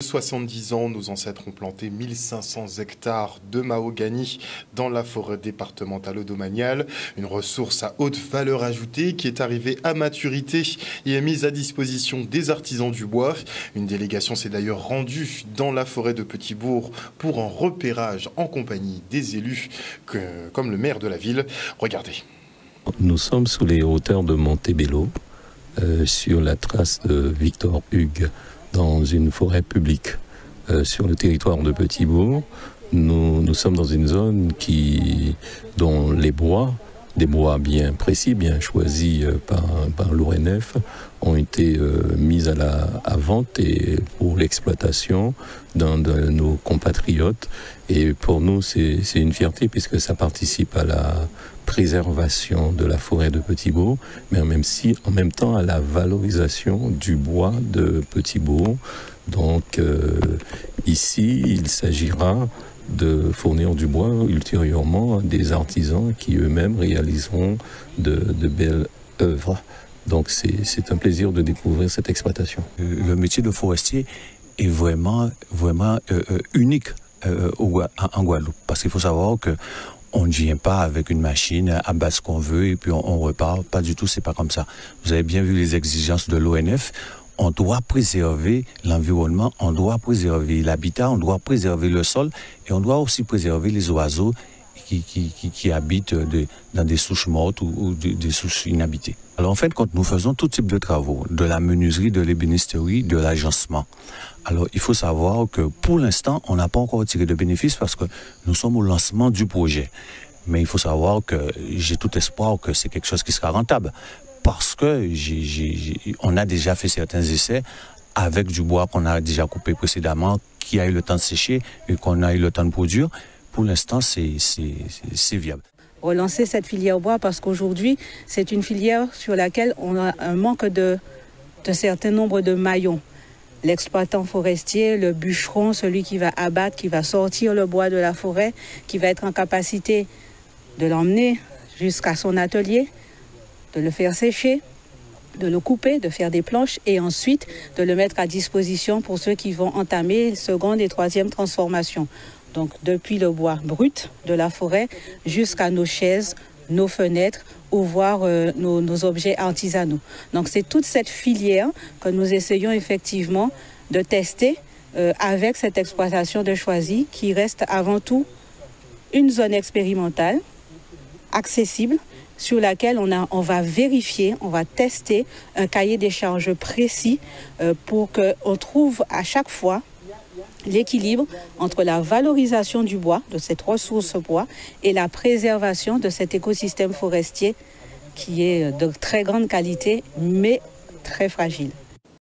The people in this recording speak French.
70 ans, nos ancêtres ont planté 1500 hectares de mahogany dans la forêt départementale domaniale, une ressource à haute valeur ajoutée qui est arrivée à maturité et est mise à disposition des artisans du bois. Une délégation s'est d'ailleurs rendue dans la forêt de Petit-Bourg pour un repérage en compagnie des élus comme le maire de la ville. Regardez. Nous sommes sous les hauteurs de Montebello, sur la trace de Victor Hugues, dans une forêt publique sur le territoire de Petit-Bourg. Nous sommes dans une zone dont les bois, des bois bien précis, bien choisis par l'ONF, ont été mis à vente et pour l'exploitation d'un de nos compatriotes. Et pour nous, c'est une fierté puisque ça participe à la préservation de la forêt de Petit-Bourg, mais en même temps à la valorisation du bois de Petit-Bourg. Donc ici, il s'agira de fournir du bois ultérieurement à des artisans qui eux-mêmes réaliseront de belles œuvres. Donc c'est un plaisir de découvrir cette exploitation. Le métier de forestier est vraiment unique en Guadeloupe, parce qu'il faut savoir que on ne vient pas avec une machine à battre ce qu'on veut et puis on repart. Pas du tout, c'est pas comme ça. Vous avez bien vu les exigences de l'ONF. On doit préserver l'environnement, on doit préserver l'habitat, on doit préserver le sol et on doit aussi préserver les oiseaux qui habitent dans des souches mortes ou des souches inhabitées. Alors en fait, quand nous faisons tout type de travaux, de la menuiserie, de l'ébénisterie, de l'agencement, alors il faut savoir que pour l'instant, on n'a pas encore tiré de bénéfices parce que nous sommes au lancement du projet. Mais il faut savoir que j'ai tout espoir que c'est quelque chose qui sera rentable. Parce que on a déjà fait certains essais avec du bois qu'on a déjà coupé précédemment, qui a eu le temps de sécher et qu'on a eu le temps de produire. Pour l'instant, c'est viable. Relancer cette filière bois parce qu'aujourd'hui, c'est une filière sur laquelle on a un manque de certain nombre de maillons. L'exploitant forestier, le bûcheron, celui qui va abattre, qui va sortir le bois de la forêt, qui va être en capacité de l'emmener jusqu'à son atelier, de le faire sécher, de le couper, de faire des planches et ensuite de le mettre à disposition pour ceux qui vont entamer seconde et troisième transformation. Donc depuis le bois brut de la forêt jusqu'à nos chaises, nos fenêtres ou voire nos objets artisanaux. Donc c'est toute cette filière que nous essayons effectivement de tester avec cette exploitation de Choisy qui reste avant tout une zone expérimentale, accessible, sur laquelle on va vérifier, on va tester un cahier des charges précis pour qu'on trouve à chaque fois l'équilibre entre la valorisation du bois, de cette ressource bois, et la préservation de cet écosystème forestier qui est de très grande qualité, mais très fragile.